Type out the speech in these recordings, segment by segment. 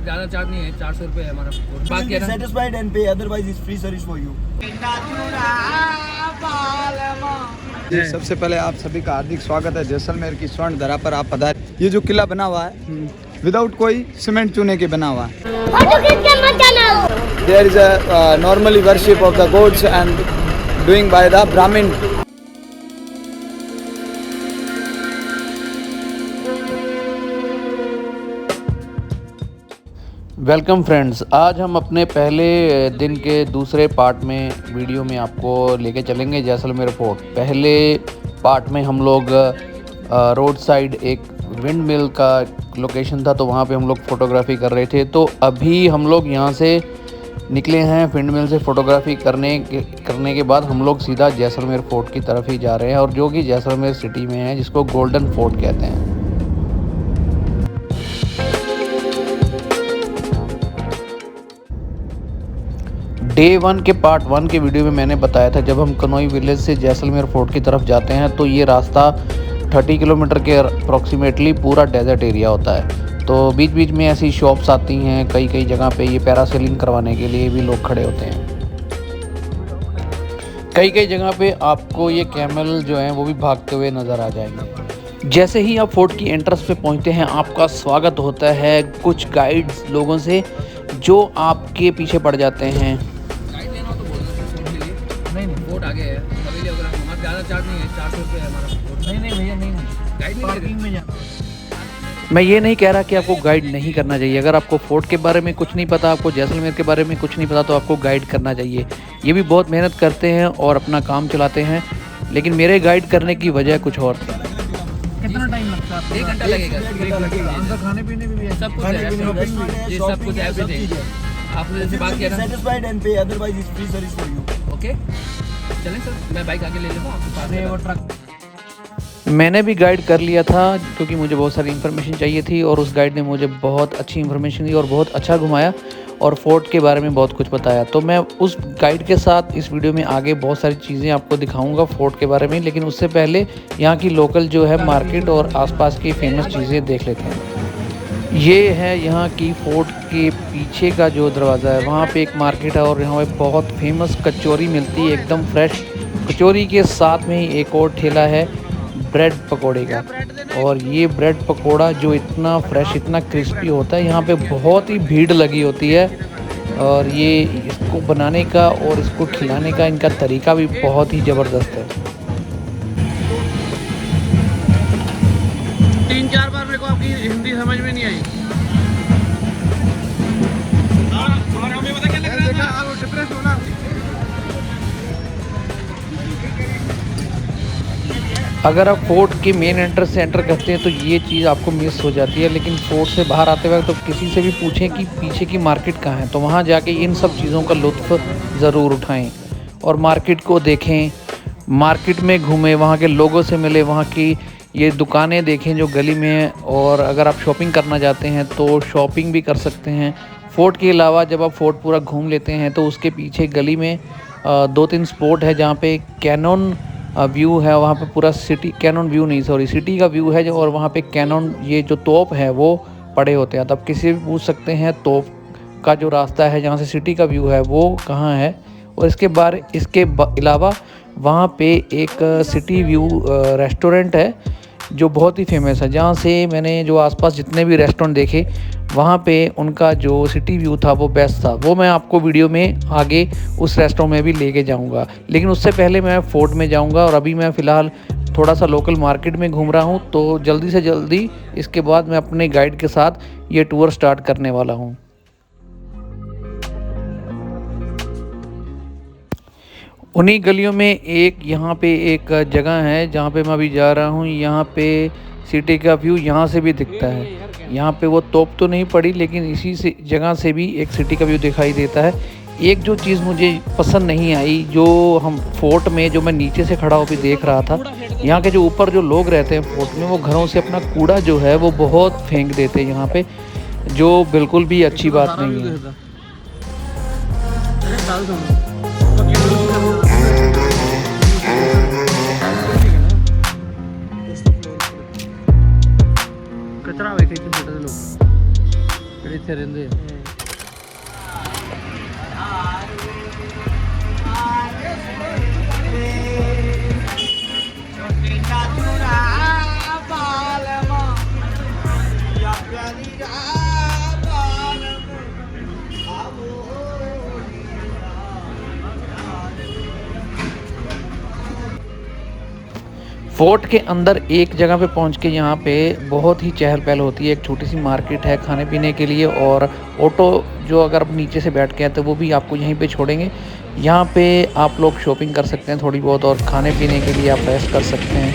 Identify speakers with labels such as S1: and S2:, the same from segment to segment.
S1: ज़्यादा चार्ज नहीं है, 400 रुपये है हमारा। बात किया था
S2: satisfied and pay, otherwise it's free service for you. सबसे पहले आप सभी का हार्दिक स्वागत है जैसलमेर की स्वर्ण धरा पर आप पधारे। ये जो किला बना हुआ है विदाउट कोई सीमेंट चूने के बना हुआ है। There is a normally worship of the gods and doing by the Brahmin.
S3: Welcome friends, आज हम अपने पहले दिन के दूसरे पार्ट में वीडियो में आपको लेके चलेंगे जैसलमेर फोर्ट। पहले पार्ट में हम लोग रोड साइड एक विंड मिल का लोकेशन था, तो वहाँ पे हम लोग फ़ोटोग्राफी कर रहे थे। तो अभी हम लोग यहाँ से निकले हैं विंड मिल से फ़ोटोग्राफी करने के बाद हम लोग सीधा जैसलमेर फोर्ट की तरफ ही जा रहे हैं, और जो कि जैसलमेर सिटी में है, जिसको गोल्डन फोर्ट कहते हैं। डे 1 के पार्ट 1 के वीडियो में मैंने बताया था, जब हम कनोई विलेज से जैसलमेर फोर्ट की तरफ जाते हैं तो ये रास्ता 30 किलोमीटर के अप्रॉक्सीमेटली पूरा डेजर्ट एरिया होता है। तो बीच बीच में ऐसी शॉप्स आती हैं, कई जगह पे ये पैरासेलिंग करवाने के लिए भी लोग खड़े होते हैं। कई जगह पे आपको ये कैमल जो हैं वो भी भागते हुए नज़र आ जाएंगे। जैसे ही आप फोर्ट की एंट्रेंस पे पहुंचते हैं, आपका स्वागत होता है कुछ गाइड्स लोगों से, जो आपके पीछे पड़ जाते हैं।
S1: फोर्ट आगे है, हवेली वगैरह हमारा ज़्यादा चार्ज नहीं है, 400 रुपये है हमारा। नहीं भैया नहीं, गाइड पार्किंग में जाना।
S3: मैं ये नहीं कह रहा कि आपको गाइड नहीं करना चाहिए। अगर आपको फोर्ट के बारे में कुछ नहीं पता, आपको जैसलमेर के बारे में कुछ नहीं पता, तो आपको गाइड करना चाहिए। ये भी बहुत मेहनत करते हैं और अपना काम चलाते हैं, लेकिन मेरे गाइड करने की वजह कुछ और थी।
S1: कितना टाइम लगता है? 1 घंटा लगेगा। अंदर खाने पीने भी सब कुछ है, ये सब कुछ एवरीथिंग। आपने जैसे बात किया था
S2: Satisfied and pay, otherwise it's free service for you.
S1: Okay, चलें सर, मैं बाइक आगे ले लेता हूँ, आपके पास है वो ट्रक।
S3: मैंने भी गाइड कर लिया था, क्योंकि मुझे बहुत सारी इन्फॉर्मेशन चाहिए थी, और उस गाइड ने मुझे बहुत अच्छी इन्फॉर्मेशन दी और बहुत अच्छा घुमाया और फोर्ट के बारे में बहुत कुछ बताया। तो मैं उस गाइड के साथ इस वीडियो में आगे बहुत सारी चीज़ें आपको दिखाऊंगा फोर्ट के बारे में, लेकिन उससे पहले यहाँ की लोकल जो है मार्केट और आसपास की फेमस चीज़ें देख लेते हैं। ये है यहाँ की फोर्ट के पीछे का जो दरवाज़ा है, वहाँ पे एक मार्केट है और यहाँ पे बहुत फेमस कचौरी मिलती है, एकदम फ्रेश। कचौरी के साथ में ही एक और ठेला है ब्रेड पकोड़े का, और ये ब्रेड पकोड़ा जो इतना फ्रेश, इतना क्रिस्पी होता है, यहाँ पे बहुत ही भीड़ लगी होती है। और ये इसको बनाने का और इसको खिलाने का इनका तरीका भी बहुत ही ज़बरदस्त है।
S1: 3-4 बार मेरे को आपकी हिंदी समझ में नहीं आई।
S3: अगर आप फोर्ट के मेन एंट्रेंस से एंटर करते हैं तो ये चीज़ आपको मिस हो जाती है, लेकिन फोर्ट से बाहर आते वक्त तो किसी से भी पूछें कि पीछे की मार्केट कहाँ है, तो वहाँ जाके इन सब चीज़ों का लुत्फ़ ज़रूर उठाएं और मार्केट को देखें, मार्केट में घूमें, वहाँ के लोगों से मिले, वहाँ की ये दुकानें देखें जो गली में हैं। और अगर आप शॉपिंग करना चाहते हैं तो शॉपिंग भी कर सकते हैं। फोर्ट के अलावा जब आप फोर्ट पूरा घूम लेते हैं तो उसके पीछे गली में 2-3 स्पॉट है जहाँ पे कैनन व्यू है। वहाँ पे पूरा सिटी, कैनन व्यू नहीं सॉरी, सिटी का व्यू है, और वहाँ पे कैनन ये जो तोप है वो पड़े होते हैं। तो आप किसी से भी पूछ सकते हैं तोप का जो रास्ता है जहाँ से सिटी का व्यू है वो कहाँ है। और इसके अलावा वहाँ पे एक सिटी व्यू रेस्टोरेंट है जो बहुत ही फेमस है, जहाँ से मैंने जो आसपास जितने भी रेस्टोरेंट देखे, वहाँ पे उनका जो सिटी व्यू था वो बेस्ट था। वो मैं आपको वीडियो में आगे उस रेस्टोरेंट में भी लेके जाऊँगा, लेकिन उससे पहले मैं फोर्ट में जाऊँगा। और अभी मैं फ़िलहाल थोड़ा सा लोकल मार्केट में घूम रहा हूँ, तो जल्दी से जल्दी इसके बाद मैं अपने गाइड के साथ ये टूर स्टार्ट करने वाला हूँ। उन्हीं गलियों में एक यहाँ पे एक जगह है जहाँ पे मैं अभी जा रहा हूँ। यहाँ पे सिटी का व्यू यहाँ से भी दिखता है। यहाँ पे वो तोप तो नहीं पड़ी, लेकिन इसी से जगह से भी एक सिटी का व्यू दिखाई देता है। एक जो चीज़ मुझे पसंद नहीं आई, जो हम फोर्ट में, जो मैं नीचे से खड़ा होकर देख रहा था, यहाँ के जो ऊपर जो लोग रहते हैं फोर्ट में, वो घरों से अपना कूड़ा जो है वो बहुत फेंक देते हैं यहाँ पे, जो बिल्कुल भी अच्छी बात नहीं है। ਇੱਥੇ ਰਹਿੰਦੇ फोर्ट के अंदर एक जगह पे पहुंच के यहाँ पे बहुत ही चहल पहल होती है। एक छोटी सी मार्केट है खाने पीने के लिए, और ऑटो जो अगर आप नीचे से बैठ के आते हैं वो भी आपको यहीं पे छोड़ेंगे। यहाँ पे आप लोग शॉपिंग कर सकते हैं थोड़ी बहुत, और खाने पीने के लिए आप रेस्ट कर सकते हैं।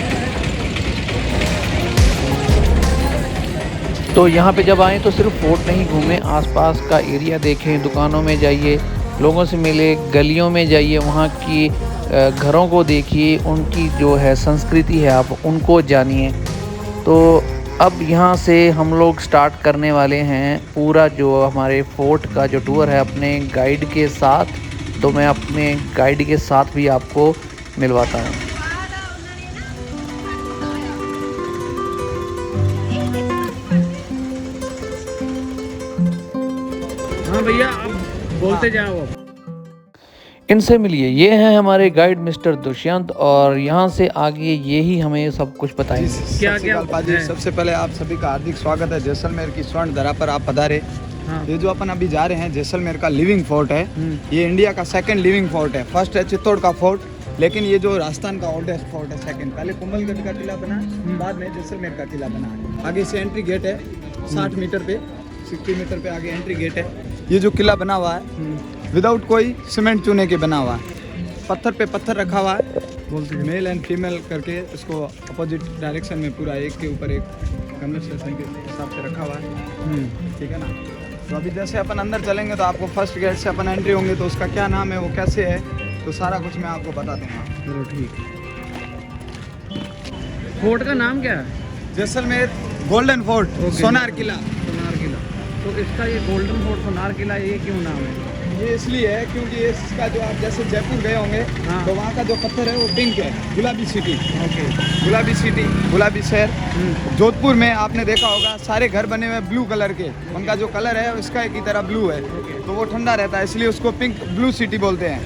S3: तो यहाँ पे जब आएँ तो सिर्फ फोर्ट नहीं घूमें, आसपास का एरिया देखें, दुकानों में जाइए, लोगों से मिले, गलियों में जाइए, वहाँ की घरों को देखिए, उनकी जो है संस्कृति है आप उनको जानिए। तो अब यहाँ से हम लोग स्टार्ट करने वाले हैं पूरा जो हमारे फोर्ट का जो टूर है अपने गाइड के साथ। तो मैं अपने गाइड के साथ भी आपको मिलवाता हूँ।
S1: हाँ भैया, आप बोलते जाओ।
S3: इनसे मिलिए, ये हैं हमारे गाइड मिस्टर दुष्यंत, और यहाँ से आगे ये ही हमें सब कुछ बताएंगे।
S2: क्या क्या सबसे पहले आप सभी का हार्दिक स्वागत है जैसलमेर की स्वर्ण धरा पर आप पधारे।
S1: हाँ।
S2: ये जो अपन अभी जा रहे हैं जैसलमेर का लिविंग फोर्ट है। ये इंडिया का सेकंड लिविंग फोर्ट है। फर्स्ट है चित्तौड़ का फोर्ट, लेकिन ये जो राजस्थान का ओल्डेस्ट फोर्ट है सेकंड। पहले कुंभलगढ़ का किला बना, बाद में जैसलमेर का किला बना। आगे से एंट्री गेट है 60 मीटर पे, 60 मीटर पे आगे एंट्री गेट है। ये जो किला बना हुआ है विदाउट कोई सीमेंट चूने के बना हुआ है। पत्थर पे पत्थर रखा हुआ है, मेल एंड फीमेल करके इसको अपोजिट डायरेक्शन में पूरा एक के ऊपर एक कन्वर्सेशन के हिसाब से रखा हुआ है। ठीक है ना। तो अभी जैसे अपन अंदर चलेंगे तो आपको फर्स्ट गेट से अपन एंट्री होंगे तो उसका क्या नाम है, वो कैसे है, तो सारा कुछ मैं आपको बता दूंगा।
S1: चलो ठीक। फोर्ट का नाम क्या है?
S2: जैसलमेर गोल्डन फोर्ट, सोनार किला।
S1: सोनार किला। तो इसका ये गोल्डन फोर्ट सोनार किला ये क्यों नाम है?
S2: ये इसलिए है क्योंकि इसका जो आप जैसे जयपुर गए होंगे तो वहाँ का जो पत्थर है वो पिंक है, गुलाबी सिटी। ओके। गुलाबी सिटी, गुलाबी शहर। जोधपुर में आपने देखा होगा सारे घर बने हुए ब्लू कलर के, उनका जो कलर है स्काई की तरह ब्लू है। तो वो ठंडा रहता है, इसलिए उसको पिंक ब्लू सिटी बोलते हैं।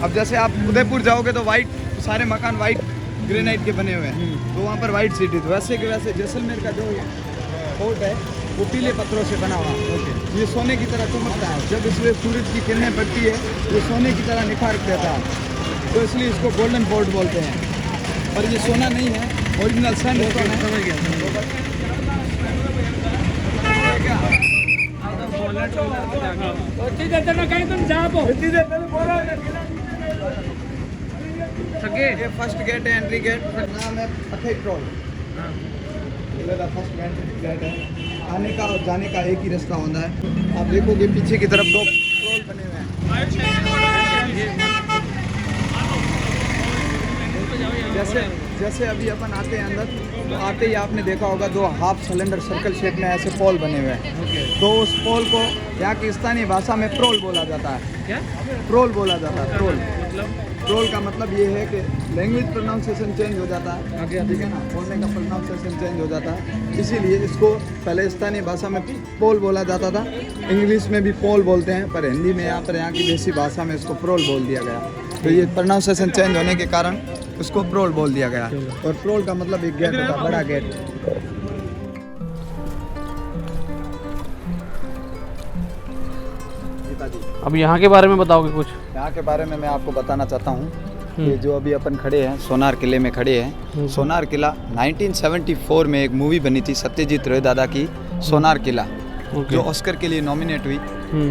S2: अब जैसे आप उदयपुर जाओगे तो वाइट, सारे मकान वाइट ग्रेनाइट के बने हुए हैं, तो वहाँ पर वाइट सिटी। तो वैसे के वैसे जैसलमेर का जो फोर्ट है वो पीले पत्थरों से बना हुआ है। ये सोने की तरह चमकता है, जब इसमें सूरज की किरणें पड़ती है ये सोने की तरह निखार देता है, तो इसलिए इसको गोल्डन फोर्ट बोलते हैं। और ये सोना नहीं है, ओरिजिनल सैंडस्टोन है। समझ गया। ये फर्स्ट गेट है, एंट्री गेट, नाम है पथई ट्रोल। फर्स्ट गेट है, आने का और जाने का एक ही रास्ता होता है। आप देखोगे पीछे की तरफ 2 ट्रोल बने हुए हैं। जैसे अभी अपन आते हैं अंदर तो आते ही आपने देखा होगा 2 हाफ सिलेंडर सर्कल शेप में ऐसे पोल बने हुए हैं। तो उस पोल को यहाँ की स्थानीय भाषा में प्रोल बोला जाता है।
S1: क्या?
S2: प्रोल बोला जाता है। प्रोल प्रोल का मतलब ये है कि लैंग्वेज प्रोनाउंसिएशन चेंज हो जाता है। ठीक है ना, बोलने का प्रोनाउंसिएशन चेंज हो जाता है, इसीलिए इसको पहले स्थानीय भाषा में पोल बोला जाता था। इंग्लिश में भी पोल बोलते हैं, पर हिंदी में यहाँ पर यहाँ की देसी भाषा में इसको प्रोल बोल दिया गया। तो ये प्रोनाउंसिएशन चेंज होने के कारण उसको प्रोल बोल दिया गया। और प्रोल का मतलब एक गेट होता है, बड़ा गेट।
S1: अब यहाँ के बारे में बताओगे कुछ?
S2: यहाँ के बारे में मैं आपको बताना चाहता हूँ। ये जो अभी अपन खड़े हैं सोनार किले में खड़े हैं। सोनार किला 1974 में एक मूवी बनी थी सत्यजीत रे दादा की, सोनार किला, जो ऑस्कर के लिए नॉमिनेट हुई,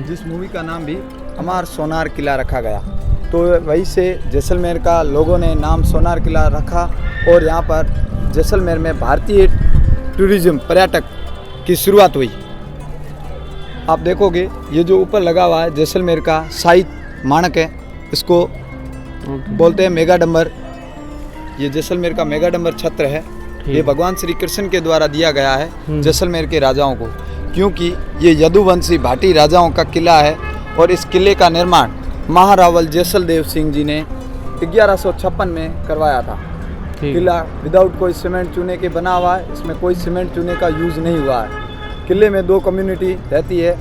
S2: जिस मूवी का नाम भी अमर सोनार किला रखा गया। तो वहीं से जैसलमेर का लोगों ने नाम सोनार किला रखा, और यहाँ पर जैसलमेर में भारतीय टूरिज्म पर्यटक की शुरुआत हुई। आप देखोगे ये जो ऊपर लगा हुआ है जैसलमेर का शाही मानक है, इसको बोलते हैं मेगाडंबर। ये जैसलमेर का मेगाडंबर छत्र है। ये भगवान श्री कृष्ण के द्वारा दिया गया है जैसलमेर के राजाओं को, क्योंकि ये यदुवंशी भाटी राजाओं का किला है। और इस किले का निर्माण महारावल जैसलदेव सिंह जी ने 1156 में करवाया था। किला विदाउट कोई सीमेंट चूने के बना हुआ है, इसमें कोई सीमेंट चूने का यूज़ नहीं हुआ है। किले में 2 कम्युनिटी रहती है।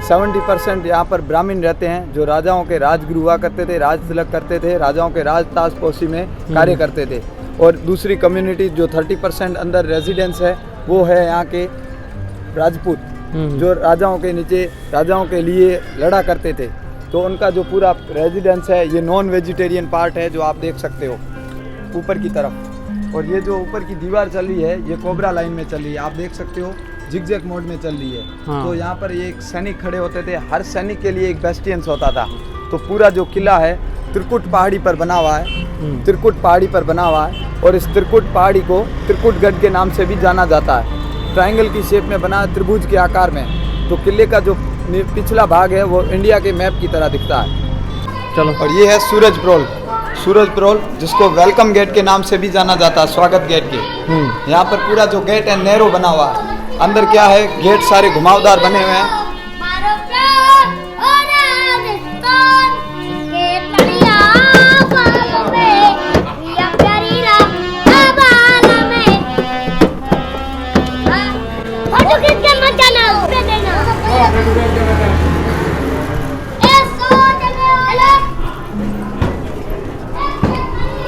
S2: 70% यहाँ पर ब्राह्मण रहते हैं जो राजाओं के राजगुरु हुआ करते थे, राज तिलक करते थे, राजाओं के राजताजपोशी में कार्य करते थे। और दूसरी कम्युनिटी जो 30% अंदर रेजिडेंस है वो है यहाँ के राजपूत, जो राजाओं के नीचे राजाओं के लिए लड़ा करते थे। तो उनका जो पूरा रेजिडेंस है ये नॉन वेजिटेरियन पार्ट है जो आप देख सकते हो ऊपर की तरफ। और ये जो ऊपर की दीवार चल रही है ये कोबरा लाइन में चल रही है, आप देख सकते हो जिगजैग मोड में चल रही है। तो यहाँ पर ये एक सैनिक खड़े होते थे, हर सैनिक के लिए एक बेस्टियंस होता था। तो पूरा जो किला है त्रिकुट पहाड़ी पर बना हुआ है, त्रिकुट पहाड़ी पर बना हुआ है। और इस त्रिकुट पहाड़ी को त्रिकुटगढ़ के नाम से भी जाना जाता है। ट्रायंगल की शेप में बना, त्रिभुज के आकार में। तो किले का जो पिछला भाग है वो इंडिया के मैप की तरह दिखता है।
S3: चलो।
S2: और ये है सूरज प्रोल, सूरज प्रोल जिसको वेलकम गेट के नाम से भी जाना जाता है, स्वागत गेट के। यहाँ पर पूरा जो गेट है नैरो बना हुआ है। अंदर क्या है, गेट सारे घुमावदार बने हुए हैं।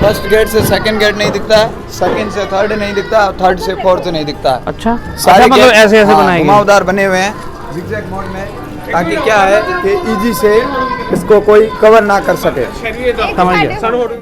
S2: फर्स्ट गेट से सेकंड गेट नहीं दिखता है, सेकंड से थर्ड नहीं दिखता, थर्ड से फोर्थ नहीं दिखता है।
S3: अच्छा,
S2: सारे
S3: मतलब
S2: गेट
S3: ऐसे ऐसे बनाए गए,
S2: घुमावदार बने हुए हैं जिगजैग मोड में, ताकि क्या है कि इजी से इसको कोई कवर ना कर सके।
S3: समझ गया।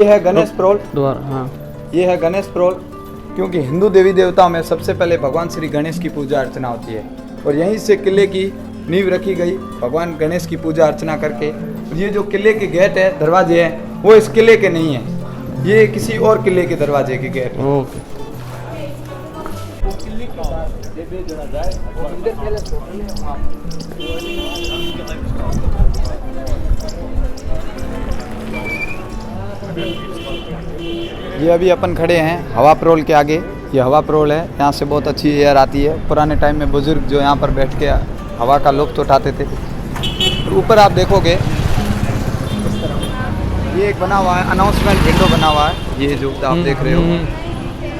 S2: ये है गणेश प्रोल
S3: द्वार। हाँ,
S2: ये है गणेश प्रोल, क्योंकि हिंदू देवी देवताओं में सबसे पहले भगवान श्री गणेश की पूजा अर्चना होती है। और यहीं से किले की नींव रखी गई भगवान गणेश की पूजा अर्चना करके। ये जो किले के गेट है, दरवाजे हैं, वो इस किले के नहीं है, ये किसी और किले के दरवाजे के गेट हैं।
S3: ओके।
S2: ये अभी अपन खड़े हैं हवा प्रोल के आगे। ये हवा प्रोल है, यहाँ से बहुत अच्छी एयर आती है। पुराने टाइम में बुजुर्ग जो यहाँ पर बैठ के हवा का लुत्फ उठाते थे। तो ऊपर आप देखोगे ये एक बना हुआ है अनाउंसमेंट विंडो बना हुआ है, ये जो आप देख रहे हो।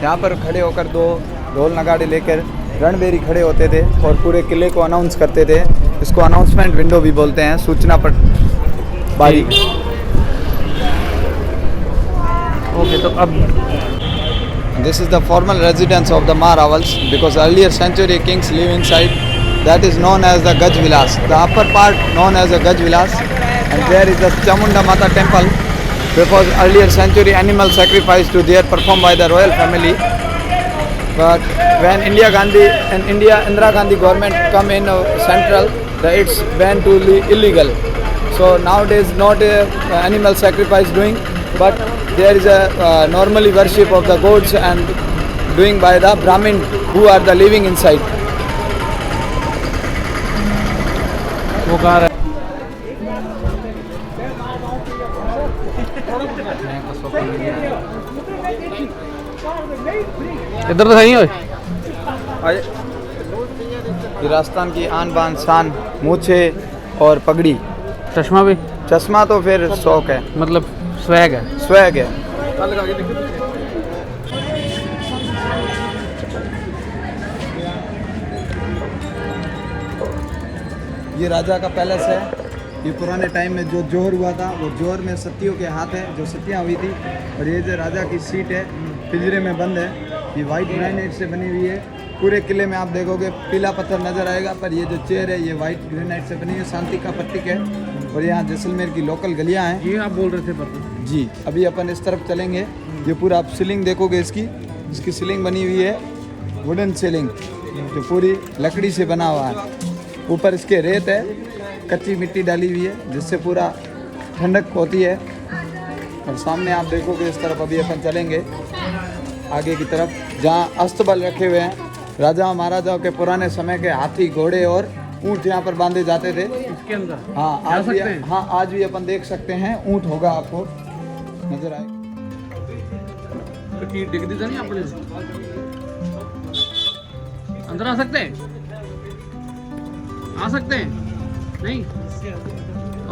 S2: यहाँ पर खड़े होकर 2 ढोल नगाड़े लेकर रणबेरी खड़े होते थे और पूरे किले को अनाउंस करते थे। इसको अनाउंसमेंट विंडो भी बोलते हैं, सूचना पर बारी।
S3: ओके, तो अब
S2: This is the formal residence of the Mahravals, because earlier century kings live inside. That is known as the Gaj Vilas. The upper part known as the Gaj Vilas, and there is the Chamunda Mata temple, because earlier century animal sacrifice to there performed by the royal family. But when Indira Gandhi government come in central, it's banned to illegal. So nowadays not animal sacrifice doing, but there is a normally worship of the gods and doing by the Brahmin who are the living inside.
S3: वो कहाँ रहे? इधर तो नहीं हो।
S2: ये राजस्थान की आन बान शान, मूछे और पगड़ी।
S3: चश्मा भी,
S2: चश्मा तो फिर शौक है,
S3: मतलब स्वैग है।
S2: स्वैग है। ये राजा का पैलेस है। ये पुराने टाइम में जो जोहर हुआ था, वो जोहर में सतियों के हाथ है, जो सतियाँ हुई थी। और ये जो राजा की सीट है, पिंजरे में बंद है। ये वाइट ग्रेनाइट से बनी हुई है। पूरे किले में आप देखोगे पीला पत्थर नजर आएगा, पर ये जो चेयर है ये वाइट ग्रेनाइट से बनी हुई, शांति का प्रतीक है। और यहाँ जैसलमेर की लोकल गलियाँ हैं।
S3: ये आप बोल रहे थे पर
S2: जी, अभी अपन इस तरफ चलेंगे। ये पूरा आप सीलिंग देखोगे, इसकी सीलिंग बनी हुई है वुडन सीलिंग, जो पूरी लकड़ी से बना हुआ है। ऊपर इसके रेत है, कच्ची मिट्टी डाली हुई है, जिससे पूरा ठंडक होती है। और सामने आप देखोगे इस तरफ अभी अपन चलेंगे आगे की तरफ, जहाँ अस्तबल रखे हुए हैं। राजाओं महाराजाओं के पुराने समय के हाथी, घोड़े और ऊँट यहाँ पर बांधे जाते थे।
S3: इसके अंदर
S2: हाँ आज भी अपन देख सकते हैं। ऊँट होगा, आपको नजर आए।
S3: दिख दी नहीं अपने अंदर आ सकते हैं, आ सकते हैं नहीं?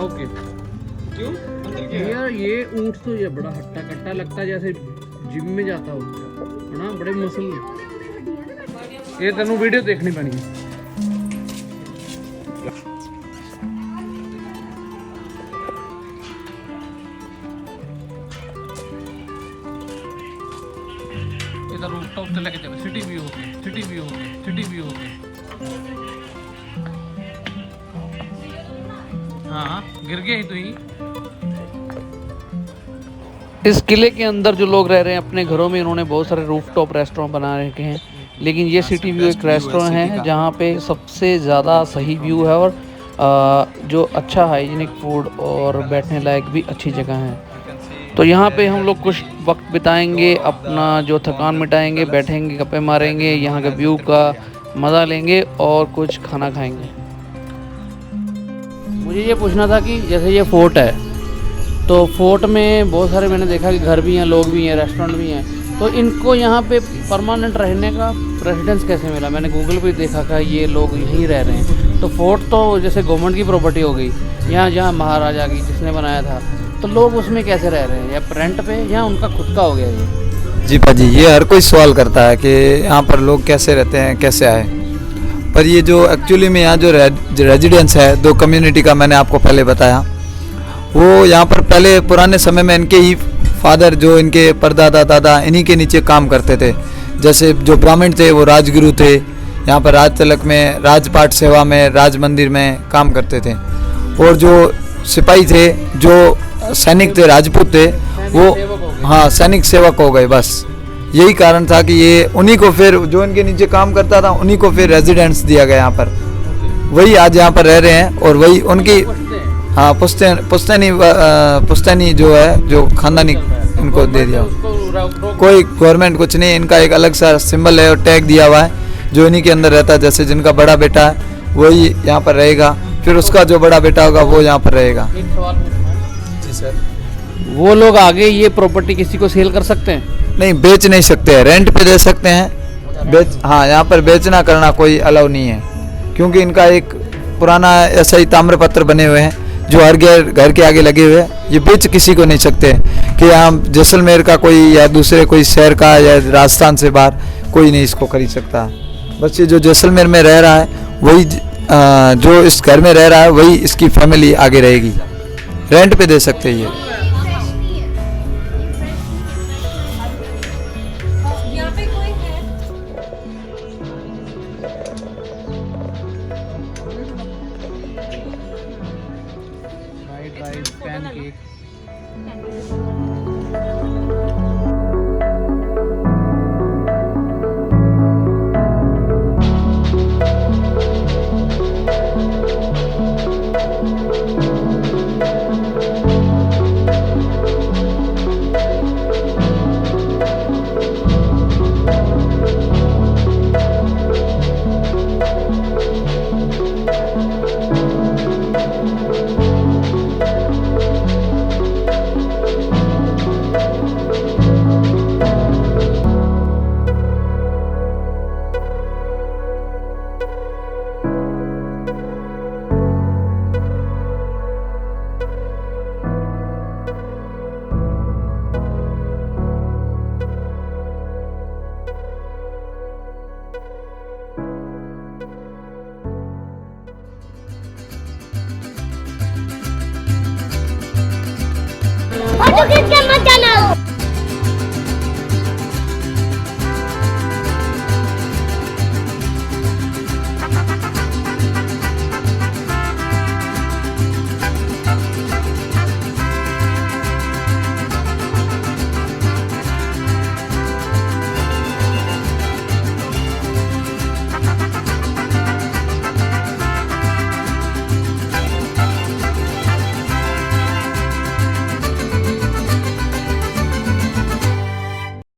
S3: ओके। क्यों यार, ये ऊँट तो ये बड़ा हट्टा कट्टा लगता है, जैसे जिम में जाता हो ना, बड़े मसल। ये तेनों वीडियो देखनी पैनी है। इधर रूफटॉप से लेके जाओ, सिटी व्यू हो गई, सिटी व्यू हो गई, सिटी व्यू हो गई। हाँ, गिर गया ही तो ही। इस किले के अंदर जो लोग रह रहे हैं अपने घरों में, इन्होंने बहुत सारे रूफटॉप रेस्टोरेंट बना रखे हैं। लेकिन ये सिटी व्यू एक रेस्टोरेंट है जहाँ पे सबसे ज़्यादा सही व्यू है और जो अच्छा हाइजीनिक फूड और बैठने लायक भी अच्छी जगह है। तो यहाँ पे हम लोग कुछ वक्त बिताएंगे, अपना जो थकान मिटाएंगे, बैठेंगे, गप्पे मारेंगे, यहाँ के व्यू का मज़ा लेंगे और कुछ खाना खाएंगे। मुझे ये पूछना था कि जैसे ये फोर्ट है, तो फोर्ट में बहुत सारे मैंने देखा कि घर भी हैं, लोग भी हैं, रेस्टोरेंट भी हैं। तो इनको यहाँ पे परमानेंट रहने का रेजिडेंस कैसे मिला? मैंने गूगल पे देखा था ये लोग यहीं रह रहे हैं। तो फोर्ट तो जैसे गवर्नमेंट की प्रॉपर्टी हो गई, यहाँ जहाँ महाराजा की जिसने बनाया था, तो लोग उसमें कैसे रह रहे हैं? या रेंट पे या उनका खुद का हो गया ये?
S2: जी भाजी, ये हर कोई सवाल करता है कि यहाँ पर लोग कैसे रहते हैं, कैसे आए। पर ये जो एक्चुअली में यहाँ जो रेजिडेंस है, दो कम्युनिटी का मैंने आपको पहले बताया, वो यहाँ पर पहले पुराने समय में इनके ही फादर, जो इनके परदादा दादा, इन्हीं के नीचे काम करते थे। जैसे जो ब्राह्मण थे वो राजगुरु थे, यहाँ पर राज तिलक में, राजपाट सेवा में, राज मंदिर में काम करते थे। और जो सिपाही थे, जो सैनिक थे, राजपूत थे, वो हाँ सैनिक सेवक हो गए। बस यही कारण था कि ये उन्हीं को फिर, जो इनके नीचे काम करता था, उन्हीं को फिर रेजिडेंस दिया गया यहाँ पर। वही आज यहाँ पर रह रहे हैं और वही उनकी हाँ पुश्तैनी जो है, जो खानदानी इनको दे दिया। कोई गवर्नमेंट कुछ नहीं, इनका एक अलग सा सिंबल है और टैग दिया हुआ है, जो इन्हीं के अंदर रहता है। जैसे जिनका बड़ा बेटा है वही यहाँ पर रहेगा, फिर उसका जो बड़ा बेटा होगा वो यहाँ पर रहेगा। जी सर।
S3: वो लोग आगे ये प्रॉपर्टी किसी को सेल कर सकते हैं?
S2: नहीं, बेच नहीं सकते हैं, रेंट पे दे सकते हैं। हाँ, यहाँ पर बेचना करना कोई अलाउ नहीं है, क्योंकि इनका एक पुराना ऐसा ही ताम्रपत्र बने हुए हैं जो हर घर के आगे लगे हुए हैं। ये बेच किसी को नहीं सकते कि हम जैसलमेर का कोई या दूसरे कोई शहर का या राजस्थान से बाहर कोई नहीं इसको खरीद सकता। बस ये जो जैसलमेर में रह रहा है वही, जो इस घर में रह रहा है वही इसकी फैमिली आगे रहेगी। रेंट पे दे सकते हैं ये।
S4: यहाँ पे कोई है?
S3: Fried rice, pancake.
S5: तो किसके मत जाना।